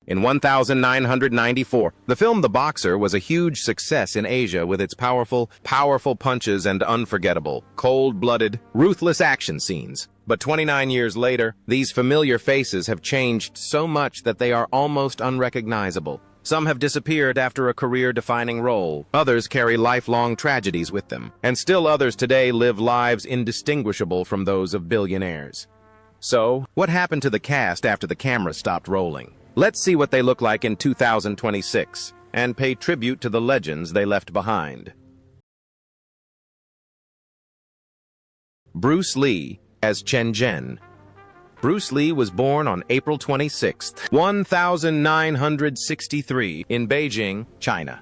in 1994. The film The Boxer was a huge success in Asia with its powerful punches and unforgettable, cold-blooded, ruthless action scenes. But 29 years later, these familiar faces have changed so much that they are almost unrecognizable. Some have disappeared after a career-defining role. Others carry lifelong tragedies with them. And still others today live lives indistinguishable from those of billionaires. So, what happened to the cast after the camera stopped rolling? Let's see what they look like in 2026, and pay tribute to the legends they left behind. Bruce Lee as Chen Zhen. Bruce Lee was born on April 26, 1963, in Beijing, China.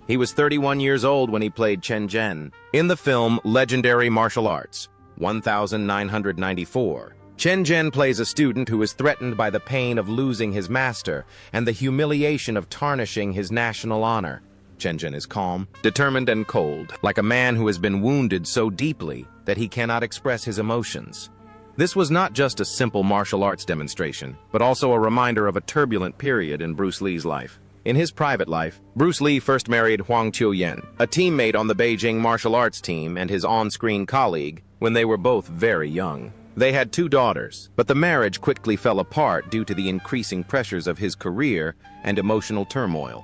He was 31 years old when he played Chen Zhen in the film Legendary Martial Arts, 1994. Chen Zhen plays a student who is threatened by the pain of losing his master and the humiliation of tarnishing his national honor. Chen Zhen is calm, determined, and cold, like a man who has been wounded so deeply that he cannot express his emotions. This was not just a simple martial arts demonstration, but also a reminder of a turbulent period in Bruce Lee's life. In his private life, Bruce Lee first married Huang Qiuyan, a teammate on the Beijing martial arts team and his on-screen colleague, when they were both very young. They had 2 daughters, but the marriage quickly fell apart due to the increasing pressures of his career and emotional turmoil.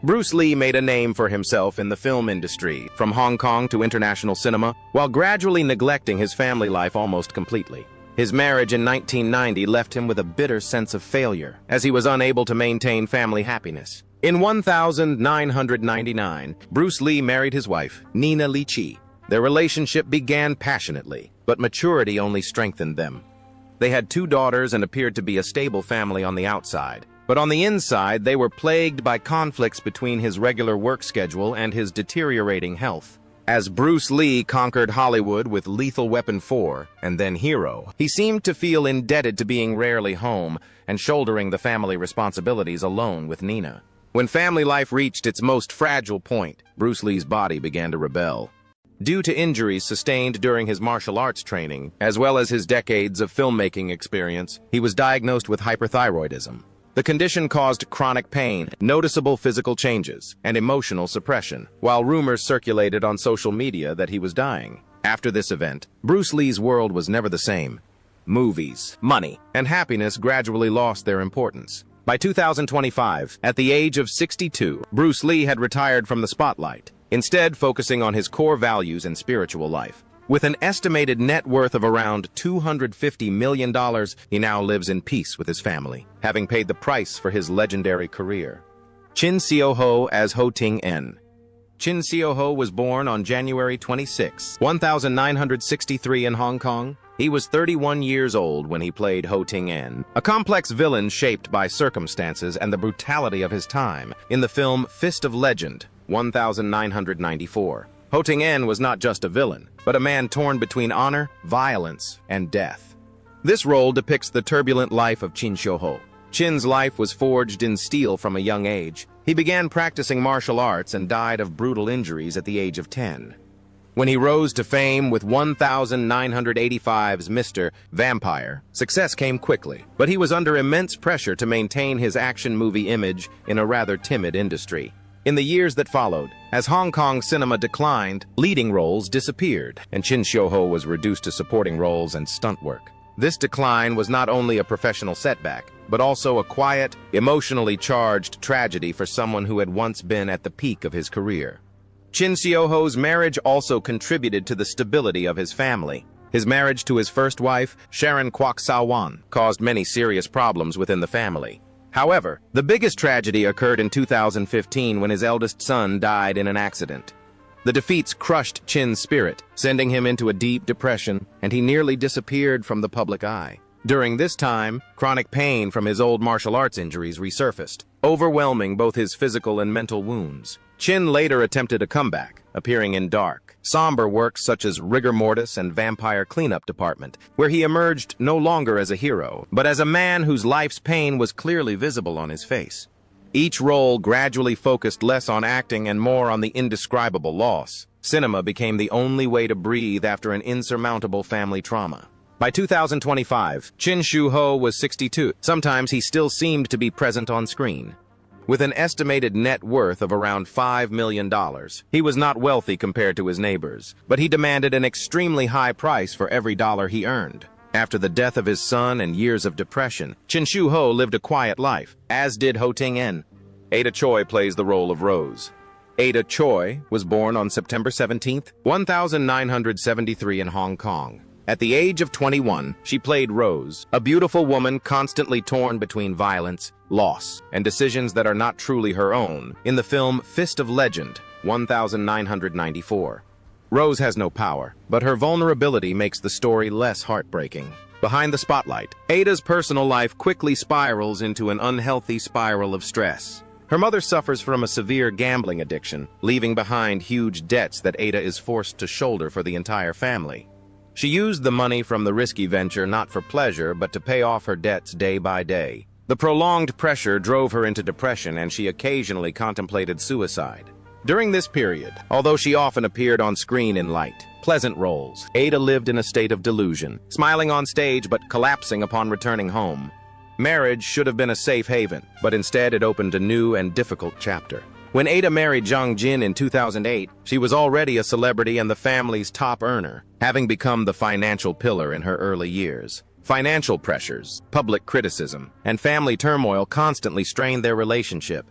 Bruce Lee made a name for himself in the film industry, from Hong Kong to international cinema, while gradually neglecting his family life almost completely. His marriage in 1990 left him with a bitter sense of failure, as he was unable to maintain family happiness. In 1999, Bruce Lee married his wife, Nina Li Chi. Their relationship began passionately, but maturity only strengthened them. They had 2 daughters and appeared to be a stable family on the outside. But on the inside, they were plagued by conflicts between his regular work schedule and his deteriorating health. As Bruce Lee conquered Hollywood with Lethal Weapon 4 and then Hero, he seemed to feel indebted to being rarely home and shouldering the family responsibilities alone with Nina. When family life reached its most fragile point, Bruce Lee's body began to rebel. Due to injuries sustained during his martial arts training, as well as his decades of filmmaking experience, he was diagnosed with hyperthyroidism. The condition caused chronic pain, noticeable physical changes, and emotional suppression, while rumors circulated on social media that he was dying. After this event, Bruce Lee's world was never the same. Movies, money, and happiness gradually lost their importance. By 2025, at the age of 62, Bruce Lee had retired from the spotlight, instead focusing on his core values and spiritual life. With an estimated net worth of around $250 million, he now lives in peace with his family, having paid the price for his legendary career. Chin Xiaoho as Ho Ting En. Chin Xiaoho was born on January 26, 1963 in Hong Kong. He was 31 years old when he played Ho Ting En, a complex villain shaped by circumstances and the brutality of his time, in the film Fist of Legend, 1994. Ho Ting En was not just a villain, but a man torn between honor, violence, and death. This role depicts the turbulent life of Chin Xiaoho. Chin's life was forged in steel from a young age. He began practicing martial arts and died of brutal injuries at the age of 10. When he rose to fame with 1985's Mr. Vampire, success came quickly, but he was under immense pressure to maintain his action movie image in a rather timid industry. In the years that followed, as Hong Kong cinema declined, leading roles disappeared, and Chin Xiaoho was reduced to supporting roles and stunt work. This decline was not only a professional setback, but also a quiet, emotionally charged tragedy for someone who had once been at the peak of his career. Chin Xiaoho's marriage also contributed to the stability of his family. His marriage to his first wife, Sharon Kwok Sawan, caused many serious problems within the family. However, the biggest tragedy occurred in 2015 when his eldest son died in an accident. The defeats crushed Chin's spirit, sending him into a deep depression, and he nearly disappeared from the public eye. During this time, chronic pain from his old martial arts injuries resurfaced, overwhelming both his physical and mental wounds. Chin later attempted a comeback, appearing in dark, somber works such as Rigor Mortis and Vampire Cleanup Department, where he emerged no longer as a hero, but as a man whose life's pain was clearly visible on his face. Each role gradually focused less on acting and more on the indescribable loss. Cinema became the only way to breathe after an insurmountable family trauma. By 2025, Chin Shu-ho was 62. Sometimes he still seemed to be present on screen. With an estimated net worth of around $5 million, he was not wealthy compared to his neighbors, but he demanded an extremely high price for every dollar he earned. After the death of his son and years of depression, Chin Shu-ho lived a quiet life, as did Ho Ting-en. Ada Choi plays the role of Rose. Ada Choi was born on September 17, 1973 in Hong Kong. At the age of 21, she played Rose, a beautiful woman constantly torn between violence, loss, and decisions that are not truly her own, in the film Fist of Legend, 1994. Rose has no power, but her vulnerability makes the story less heartbreaking. Behind the spotlight, Ada's personal life quickly spirals into an unhealthy spiral of stress. Her mother suffers from a severe gambling addiction, leaving behind huge debts that Ada is forced to shoulder for the entire family. She used the money from the risky venture not for pleasure, but to pay off her debts day by day. The prolonged pressure drove her into depression, and she occasionally contemplated suicide. During this period, although she often appeared on screen in light, pleasant roles, Ada lived in a state of delusion, smiling on stage but collapsing upon returning home. Marriage should have been a safe haven, but instead it opened a new and difficult chapter. When Ada married Jung Jin in 2008, she was already a celebrity and the family's top earner, having become the financial pillar in her early years. Financial pressures, public criticism, and family turmoil constantly strained their relationship.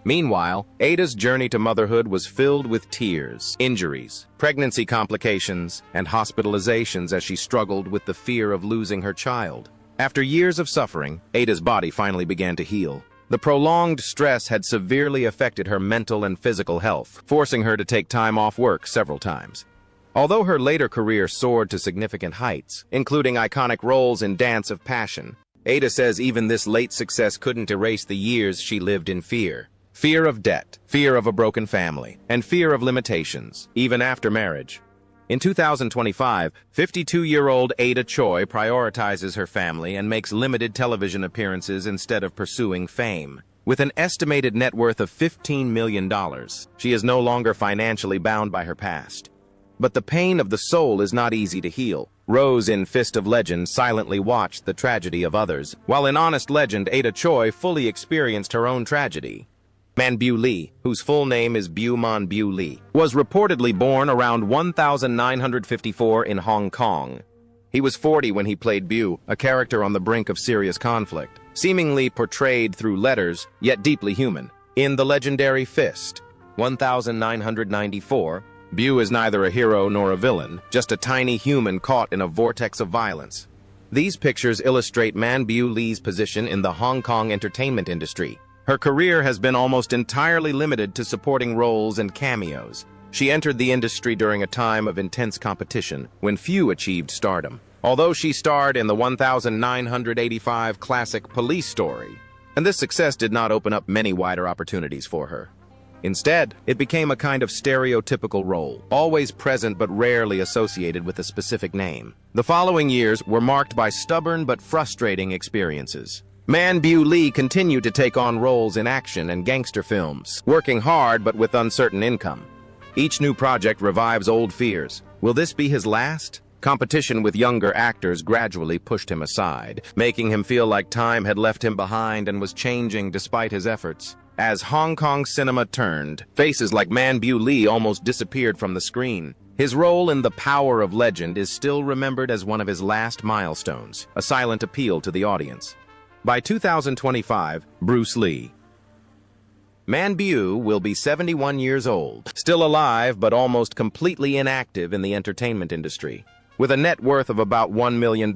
Meanwhile, Ada's journey to motherhood was filled with tears, injuries, pregnancy complications, and hospitalizations as she struggled with the fear of losing her child. After years of suffering, Ada's body finally began to heal. The prolonged stress had severely affected her mental and physical health, forcing her to take time off work several times. Although her later career soared to significant heights, including iconic roles in Dance of Passion, Ada says even this late success couldn't erase the years she lived in fear. Fear of debt, fear of a broken family, and fear of limitations, even after marriage. In 2025, 52-year-old Ada Choi prioritizes her family and makes limited television appearances instead of pursuing fame. With an estimated net worth of $15 million, she is no longer financially bound by her past. But the pain of the soul is not easy to heal. Rose in Fist of Legend silently watched the tragedy of others, while in Honest Legend, Ada Choi fully experienced her own tragedy. Man-Bu Lee, whose full name is Man-Bu Lee, was reportedly born around 1954 in Hong Kong. He was 40 when he played Bu, a character on the brink of serious conflict, seemingly portrayed through letters, yet deeply human. In the legendary Fist, 1994, Bu is neither a hero nor a villain, just a tiny human caught in a vortex of violence. These pictures illustrate Man-Bu Lee's position in the Hong Kong entertainment industry. Her career has been almost entirely limited to supporting roles and cameos. She entered the industry during a time of intense competition, when few achieved stardom. Although she starred in the 1985 classic Police Story, and this success did not open up many wider opportunities for her. Instead, it became a kind of stereotypical role, always present but rarely associated with a specific name. The following years were marked by stubborn but frustrating experiences. Man-Bu Lee continued to take on roles in action and gangster films, working hard but with uncertain income. Each new project revives old fears. Will this be his last? Competition with younger actors gradually pushed him aside, making him feel like time had left him behind and was changing despite his efforts. As Hong Kong cinema turned, faces like Man-Bu Lee almost disappeared from the screen. His role in The Power of Legend is still remembered as one of his last milestones, a silent appeal to the audience. By 2025, Bruce Lee. Man-Bu will be 71 years old, still alive but almost completely inactive in the entertainment industry. With a net worth of about $1 million,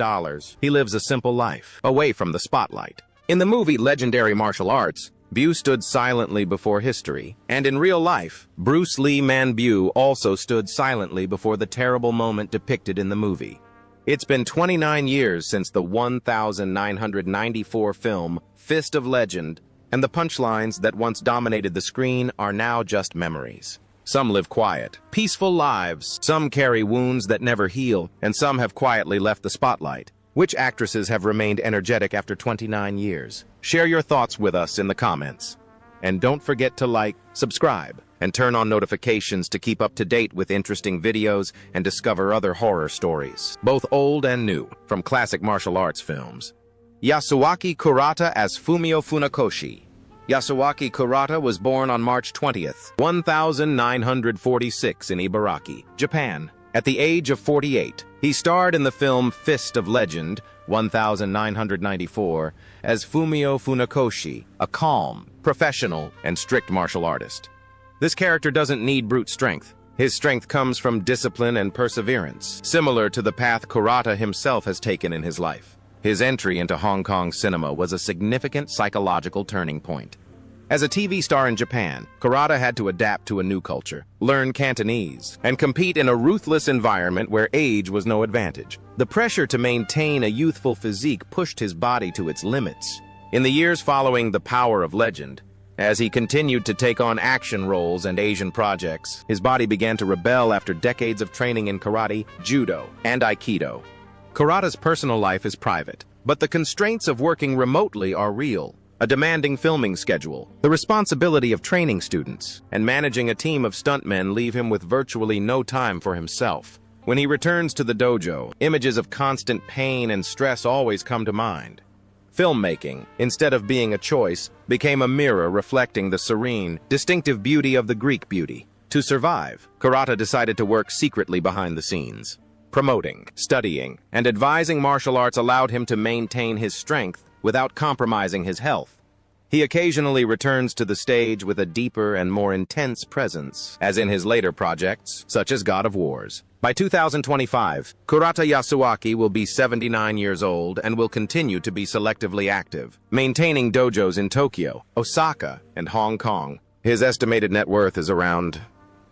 he lives a simple life, away from the spotlight. In the movie Legendary Martial Arts, Bu stood silently before history, and in real life, Bruce Lee Man-Bu also stood silently before the terrible moment depicted in the movie. It's been 29 years since the 1994 film Fist of Legend, and the punchlines that once dominated the screen are now just memories. Some live quiet, peaceful lives, some carry wounds that never heal, and some have quietly left the spotlight. Which actresses have remained energetic after 29 years? Share your thoughts with us in the comments. And don't forget to like, subscribe, and turn on notifications to keep up to date with interesting videos and discover other horror stories, both old and new, from classic martial arts films. Yasuaki Kurata as Fumio Funakoshi. Yasuaki Kurata was born on March 20th, 1946 in Ibaraki, Japan. At the age of 48, he starred in the film Fist of Legend, 1994, as Fumio Funakoshi, a calm, professional, and strict martial artist. This character doesn't need brute strength. His strength comes from discipline and perseverance, similar to the path Kurata himself has taken in his life. His entry into Hong Kong cinema was a significant psychological turning point. As a TV star in Japan, Kurata had to adapt to a new culture, learn Cantonese, and compete in a ruthless environment where age was no advantage. The pressure to maintain a youthful physique pushed his body to its limits. In the years following The Power of Legend, as he continued to take on action roles and Asian projects, his body began to rebel after decades of training in karate, judo, and aikido. Kurata's personal life is private, but the constraints of working remotely are real. A demanding filming schedule, the responsibility of training students, and managing a team of stuntmen leave him with virtually no time for himself. When he returns to the dojo, images of constant pain and stress always come to mind. Filmmaking, instead of being a choice, became a mirror reflecting the serene, distinctive beauty of the Greek beauty. To survive, Kurata decided to work secretly behind the scenes. Promoting, studying, and advising martial arts allowed him to maintain his strength without compromising his health. He occasionally returns to the stage with a deeper and more intense presence, as in his later projects, such as God of Wars. By 2025, Kurata Yasuaki will be 79 years old and will continue to be selectively active, maintaining dojos in Tokyo, Osaka, and Hong Kong. His estimated net worth is around...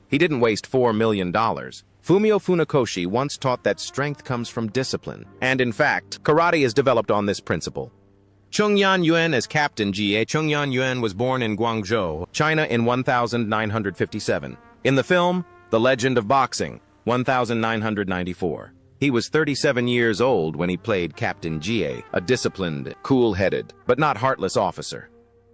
He didn't waste $4 million. Fumio Funakoshi once taught that strength comes from discipline, and in fact, karate is developed on this principle. Chungyan Yuan as Captain Jie. Chungyan Yuan was born in Guangzhou, China in 1957. In the film, The Legend of Boxing, 1994. He was 37 years old when he played Captain Jie, a disciplined, cool-headed, but not heartless officer.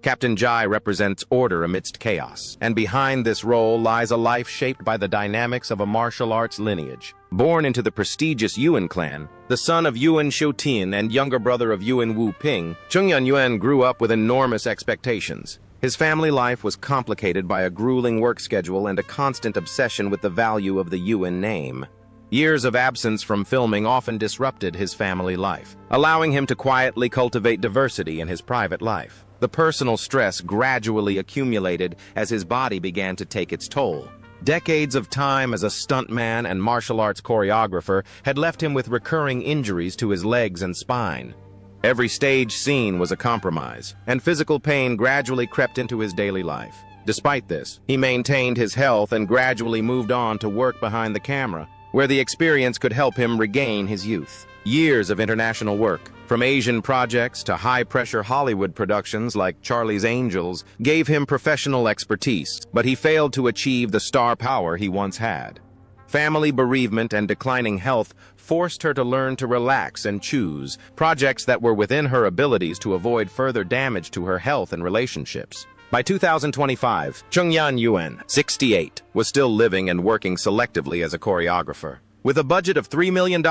Captain Jai represents order amidst chaos, and behind this role lies a life shaped by the dynamics of a martial arts lineage. Born into the prestigious Yuan clan, the son of Yuan Xiutin and younger brother of Yuan Wu Ping, Chungyan Yuan grew up with enormous expectations. His family life was complicated by a grueling work schedule and a constant obsession with the value of the Yuan name. Years of absence from filming often disrupted his family life, allowing him to quietly cultivate diversity in his private life. The personal stress gradually accumulated as his body began to take its toll. Decades of time as a stuntman and martial arts choreographer had left him with recurring injuries to his legs and spine. Every stage scene was a compromise, and physical pain gradually crept into his daily life. Despite this, he maintained his health and gradually moved on to work behind the camera, where the experience could help him regain his youth. Years of international work, from Asian projects to high-pressure Hollywood productions like Charlie's Angels, gave him professional expertise, but he failed to achieve the star power he once had. Family bereavement and declining health forced her to learn to relax and choose projects that were within her abilities to avoid further damage to her health and relationships. By 2025, Chungyan Yuan, 68, was still living and working selectively as a choreographer. With a budget of $3 million,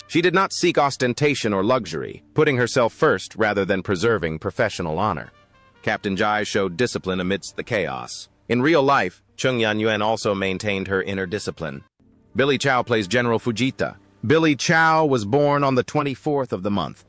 she did not seek ostentation or luxury, putting herself first rather than preserving professional honor. Captain Jai showed discipline amidst the chaos. In real life, Chungyan Yuan also maintained her inner discipline. Billy Chow plays General Fujita. Billy Chow was born on the 24th of the month.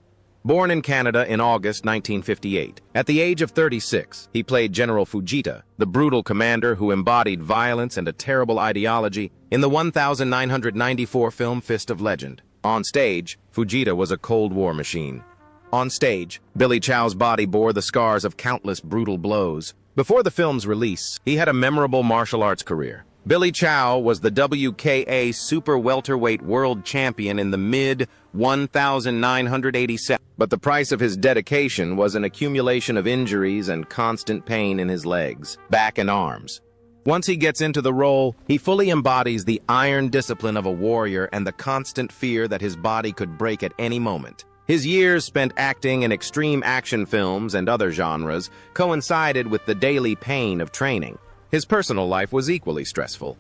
Born in Canada in August 1958, at the age of 36, he played General Fujita, the brutal commander who embodied violence and a terrible ideology in the 1994 film Fist of Legend. On stage, Fujita was a Cold War machine. On stage, Billy Chow's body bore the scars of countless brutal blows. Before the film's release, he had a memorable martial arts career. Billy Chow was the WKA super welterweight world champion in the mid-1987, but the price of his dedication was an accumulation of injuries and constant pain in his legs, back and arms. Once he gets into the role, he fully embodies the iron discipline of a warrior and the constant fear that his body could break at any moment. His years spent acting in extreme action films and other genres coincided with the daily pain of training. His personal life was equally stressful.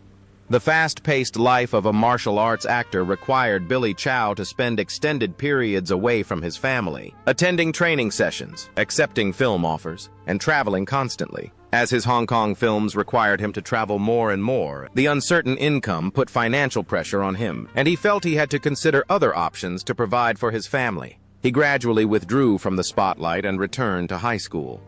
The fast-paced life of a martial arts actor required Billy Chow to spend extended periods away from his family, attending training sessions, accepting film offers, and traveling constantly. As his Hong Kong films required him to travel more and more, the uncertain income put financial pressure on him, and he felt he had to consider other options to provide for his family. He gradually withdrew from the spotlight and returned to high school.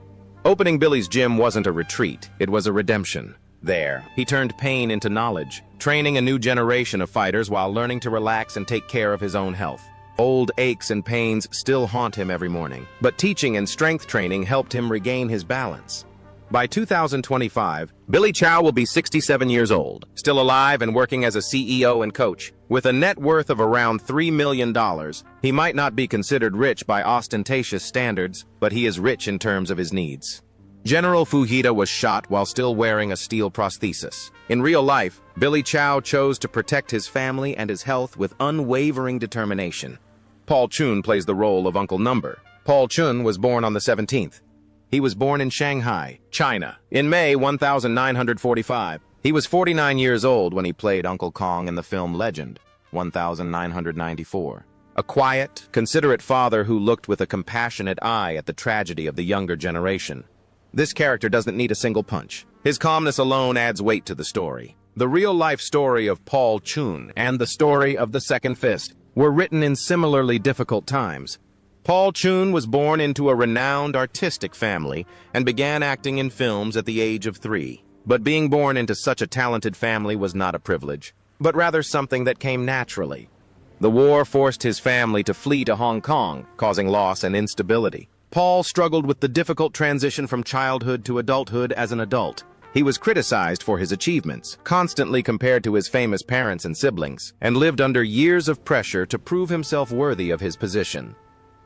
Opening Billy's gym wasn't a retreat, it was a redemption. There, he turned pain into knowledge, training a new generation of fighters while learning to relax and take care of his own health. Old aches and pains still haunt him every morning, but teaching and strength training helped him regain his balance. By 2025, Billy Chow will be 67 years old, still alive and working as a CEO and coach. With a net worth of around $3 million, he might not be considered rich by ostentatious standards, but he is rich in terms of his needs. General Fujita was shot while still wearing a steel prosthesis. In real life, Billy Chow chose to protect his family and his health with unwavering determination. Paul Chun plays the role of Uncle Number. Paul Chun was born on the 17th. He was born in Shanghai, China, in May 1945. He was 49 years old when he played Uncle Kong in the film Legend, 1994. A quiet, considerate father who looked with a compassionate eye at the tragedy of the younger generation. This character doesn't need a single punch. His calmness alone adds weight to the story. The real-life story of Paul Chun and the story of the Second Fist were written in similarly difficult times. Paul Chun was born into a renowned artistic family and began acting in films at the age of 3. But being born into such a talented family was not a privilege, but rather something that came naturally. The war forced his family to flee to Hong Kong, causing loss and instability. Paul struggled with the difficult transition from childhood to adulthood as an adult. He was criticized for his achievements, constantly compared to his famous parents and siblings, and lived under years of pressure to prove himself worthy of his position.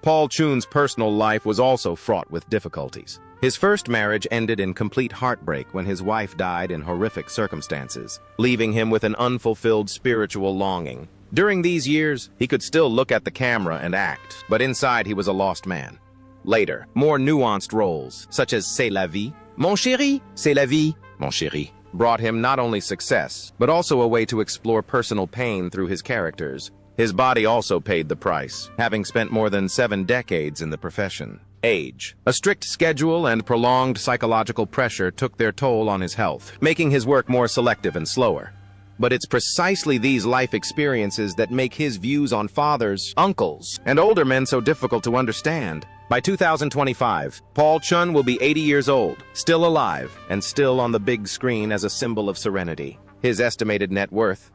Paul Chun's personal life was also fraught with difficulties. His first marriage ended in complete heartbreak when his wife died in horrific circumstances, leaving him with an unfulfilled spiritual longing. During these years, he could still look at the camera and act, but inside he was a lost man. Later, more nuanced roles, such as C'est la vie, Mon chéri, c'est la vie, mon chéri, brought him not only success, but also a way to explore personal pain through his characters. His body also paid the price, having spent more than 7 decades in the profession. Age. A strict schedule and prolonged psychological pressure took their toll on his health, making his work more selective and slower. But it's precisely these life experiences that make his views on fathers, uncles, and older men so difficult to understand. By 2025, Paul Chun will be 80 years old, still alive, and still on the big screen as a symbol of serenity. His estimated net worth.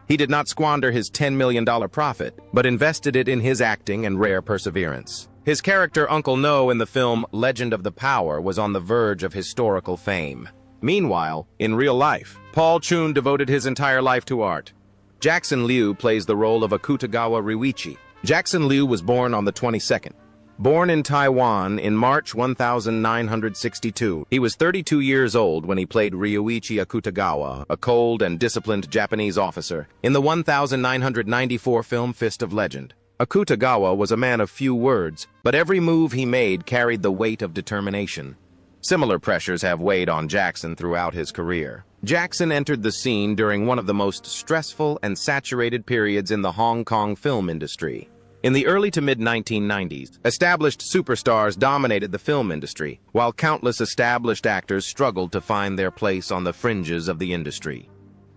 He did not squander his $10 million profit, but invested it in his acting and rare perseverance. His character Uncle No in the film Legend of the Power was on the verge of historical fame. Meanwhile, in real life, Paul Chun devoted his entire life to art. Jackson Liu plays the role of Akutagawa Ryuichi. Jackson Liu was born on the 22nd. Born in Taiwan in March 1962, he was 32 years old when he played Ryuichi Akutagawa, a cold and disciplined Japanese officer, in the 1994 film Fist of Legend. Akutagawa was a man of few words, but every move he made carried the weight of determination. Similar pressures have weighed on Jackson throughout his career. Jackson entered the scene during one of the most stressful and saturated periods in the Hong Kong film industry. In the early to mid-1990s, established superstars dominated the film industry, while countless established actors struggled to find their place on the fringes of the industry.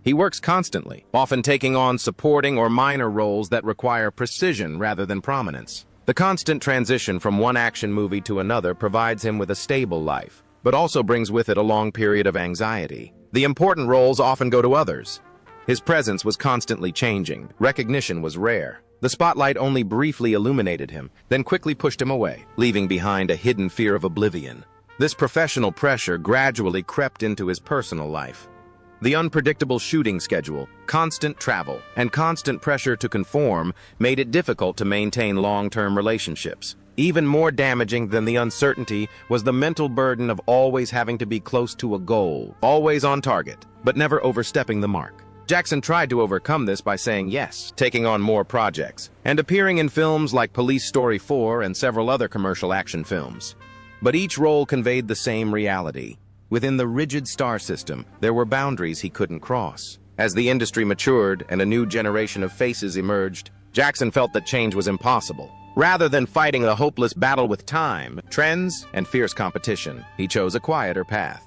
He works constantly, often taking on supporting or minor roles that require precision rather than prominence. The constant transition from one action movie to another provides him with a stable life, but also brings with it a long period of anxiety. The important roles often go to others. His presence was constantly changing. Recognition was rare. The spotlight only briefly illuminated him, then quickly pushed him away, leaving behind a hidden fear of oblivion. This professional pressure gradually crept into his personal life. The unpredictable shooting schedule, constant travel, and constant pressure to conform made it difficult to maintain long-term relationships. Even more damaging than the uncertainty was the mental burden of always having to be close to a goal, always on target, but never overstepping the mark. Jackson tried to overcome this by saying yes, taking on more projects, and appearing in films like Police Story 4 and several other commercial action films. But each role conveyed the same reality. Within the rigid star system, there were boundaries he couldn't cross. As the industry matured and a new generation of faces emerged, Jackson felt that change was impossible. Rather than fighting a hopeless battle with time, trends, and fierce competition, he chose a quieter path.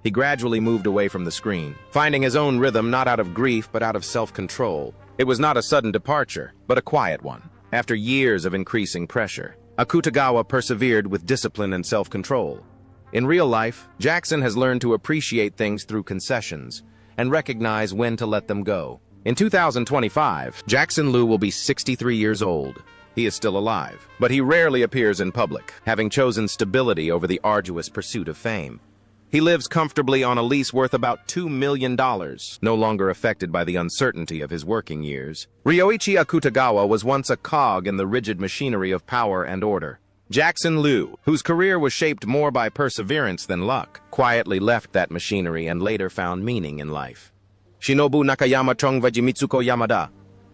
He gradually moved away from the screen, finding his own rhythm not out of grief but out of self-control. It was not a sudden departure, but a quiet one. After years of increasing pressure, Akutagawa persevered with discipline and self-control. In real life, Jackson has learned to appreciate things through concessions and recognize when to let them go. In 2025, Jackson Liu will be 63 years old. He is still alive, but he rarely appears in public, having chosen stability over the arduous pursuit of fame. He lives comfortably on a lease worth about $2 million, no longer affected by the uncertainty of his working years. Ryoichi Akutagawa was once a cog in the rigid machinery of power and order. Jackson Liu, whose career was shaped more by perseverance than luck, quietly left that machinery and later found meaning in life. Shinobu Nakayama Chongvaji Mitsuko Yamada.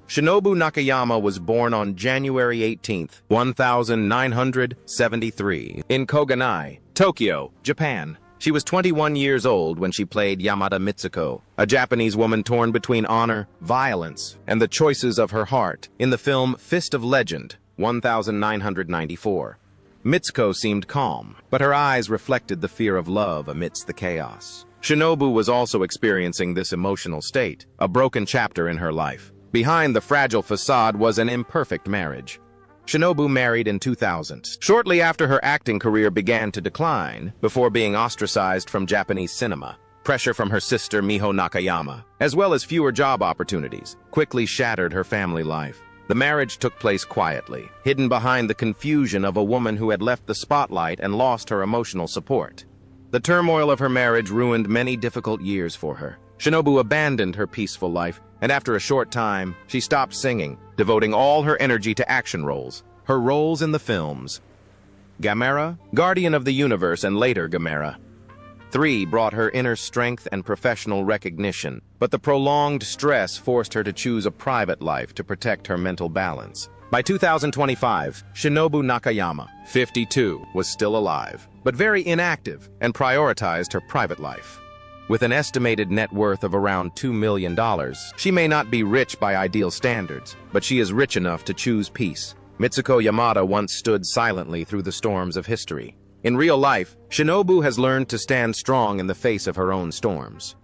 Shinobu Nakayama was born on January 18, 1973, in Koganai, Tokyo, Japan. She was 21 years old when she played Yamada Mitsuko, a Japanese woman torn between honor, violence, and the choices of her heart, in the film Fist of Legend, 1994. Mitsuko seemed calm, but her eyes reflected the fear of love amidst the chaos. Shinobu was also experiencing this emotional state, a broken chapter in her life. Behind the fragile facade was an imperfect marriage. Shinobu married in 2000, shortly after her acting career began to decline, before being ostracized from Japanese cinema. Pressure from her sister Miho Nakayama, as well as fewer job opportunities, quickly shattered her family life. The marriage took place quietly, hidden behind the confusion of a woman who had left the spotlight and lost her emotional support. The turmoil of her marriage ruined many difficult years for her. Shinobu abandoned her peaceful life, and after a short time, she stopped singing, devoting all her energy to action roles. Her roles in the films Gamera, Guardian of the Universe, and later Gamera 3 brought her inner strength and professional recognition, but the prolonged stress forced her to choose a private life to protect her mental balance. By 2025, Shinobu Nakayama, 52, was still alive, but very inactive and prioritized her private life. With an estimated net worth of around $2 million, she may not be rich by ideal standards, but she is rich enough to choose peace. Mitsuko Yamada once stood silently through the storms of history. In real life, Shinobu has learned to stand strong in the face of her own storms.